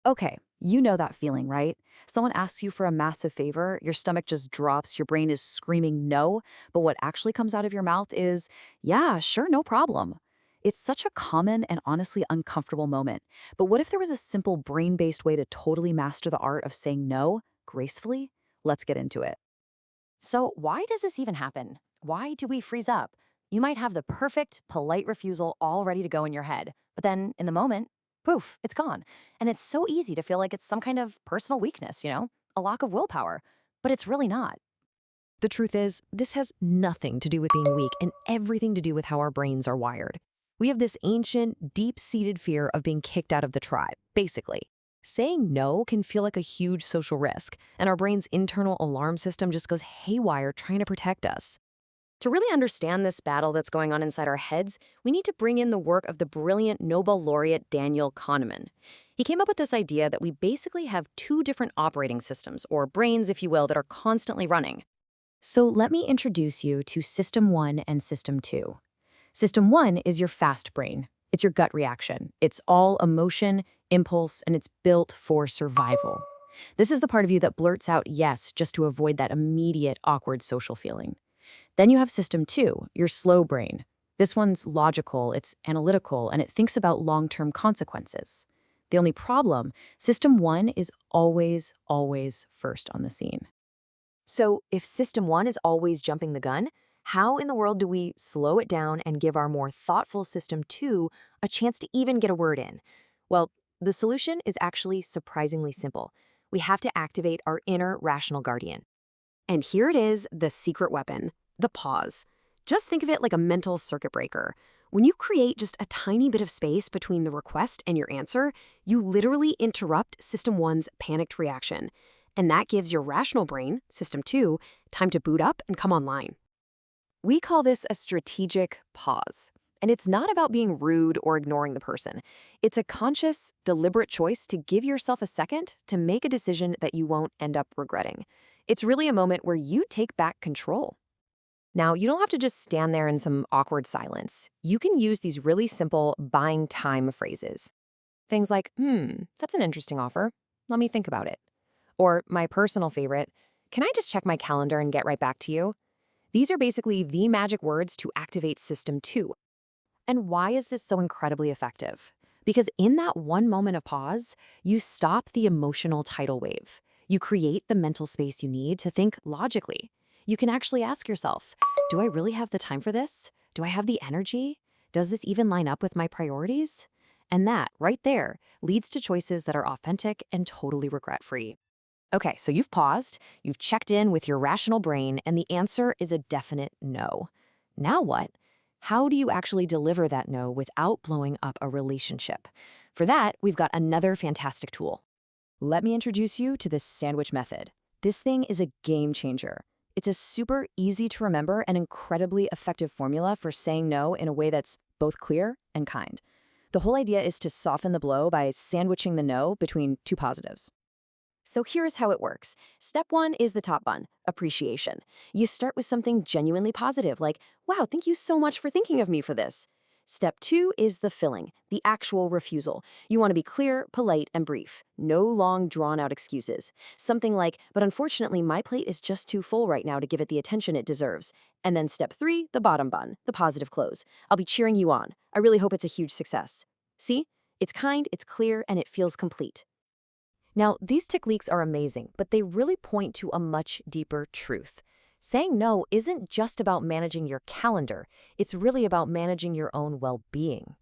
Okay, you know that feeling, right? Someone asks you for a massive favor, your stomach just drops, your brain is screaming no, but what actually comes out of your mouth is, yeah, sure, no problem. It's such a common and honestly uncomfortable moment. But what if there was a simple brain based way to totally master the art of saying no gracefully? Let's get into it. So, why does this even happen? Why do we freeze up? You might have the perfect, polite refusal all ready to go in your head, but then in the moment, poof, it's gone. And it's so easy to feel like it's some kind of personal weakness, a lack of willpower. But it's really not. The truth is, this has nothing to do with being weak and everything to do with how our brains are wired. We have this ancient, deep-seated fear of being kicked out of the tribe, basically. Saying no can feel like a huge social risk, and our brain's internal alarm system just goes haywire trying to protect us. To really understand this battle that's going on inside our heads, we need to bring in the work of the brilliant Nobel laureate Daniel Kahneman. He came up with this idea that we basically have two different operating systems, or brains, if you will, that are constantly running. So let me introduce you to System 1 and System 2. System 1 is your fast brain. It's your gut reaction. It's all emotion, impulse, and it's built for survival. This is the part of you that blurts out yes just to avoid that immediate awkward social feeling. Then you have System 2, your slow brain. This one's logical, it's analytical, and it thinks about long-term consequences. The only problem, System 1 is always first on the scene. So, if System 1 is always jumping the gun, how in the world do we slow it down and give our more thoughtful System 2 a chance to even get a word in? Well, the solution is actually surprisingly simple. We have to activate our inner rational guardian. And here it is, the secret weapon, the pause. Just think of it like a mental circuit breaker. When you create just a tiny bit of space between the request and your answer, you literally interrupt System 1's panicked reaction. And that gives your rational brain, System 2, time to boot up and come online. We call this a strategic pause. And it's not about being rude or ignoring the person. It's a conscious, deliberate choice to give yourself a second to make a decision that you won't end up regretting. It's really a moment where you take back control. Now, you don't have to just stand there in some awkward silence. You can use these really simple buying time phrases. Things like, that's an interesting offer. Let me think about it. Or my personal favorite, can I just check my calendar and get right back to you? These are basically the magic words to activate System 2. And why is this so incredibly effective? Because in that one moment of pause, you stop the emotional tidal wave. You create the mental space you need to think logically. You can actually ask yourself, do I really have the time for this? Do I have the energy? Does this even line up with my priorities? And that, right there, leads to choices that are authentic and totally regret-free. Okay, so you've paused, you've checked in with your rational brain, and the answer is a definite no. Now what? How do you actually deliver that no without blowing up a relationship? For that, we've got another fantastic tool. Let me introduce you to the sandwich method. This thing is a game changer. It's a super easy to remember and incredibly effective formula for saying no in a way that's both clear and kind. The whole idea is to soften the blow by sandwiching the no between two positives. So here's how it works. Step 1 is the top bun, appreciation. You start with something genuinely positive, like, wow, thank you so much for thinking of me for this. Step 2 is the filling, the actual refusal. You want to be clear, polite, and brief. No long, drawn-out excuses. Something like, but unfortunately, my plate is just too full right now to give it the attention it deserves. And then step 3, the bottom bun, the positive close. I'll be cheering you on. I really hope it's a huge success. See? It's kind, it's clear, and it feels complete. Now, these techniques are amazing, but they really point to a much deeper truth. Saying no isn't just about managing your calendar, it's really about managing your own well-being.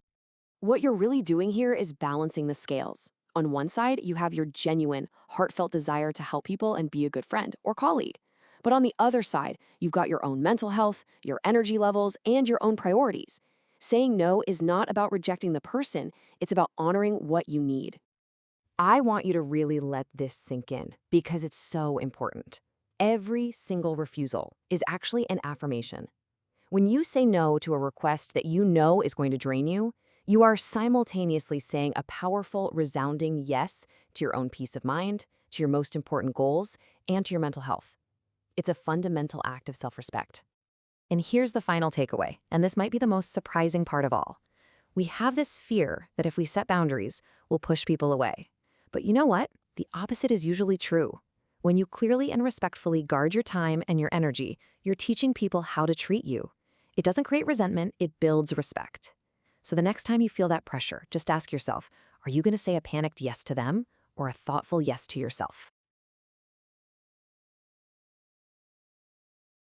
What you're really doing here is balancing the scales. On one side, you have your genuine, heartfelt desire to help people and be a good friend or colleague. But on the other side, you've got your own mental health, your energy levels, and your own priorities. Saying no is not about rejecting the person, it's about honoring what you need. I want you to really let this sink in because it's so important. Every single refusal is actually an affirmation. When you say no to a request that you know is going to drain you, you are simultaneously saying a powerful, resounding yes to your own peace of mind, to your most important goals, and to your mental health. It's a fundamental act of self-respect. And here's the final takeaway, and this might be the most surprising part of all. We have this fear that if we set boundaries, we'll push people away. But you know what? The opposite is usually true. When you clearly and respectfully guard your time and your energy, you're teaching people how to treat you. It doesn't create resentment, it builds respect. So the next time you feel that pressure, just ask yourself, are you going to say a panicked yes to them or a thoughtful yes to yourself?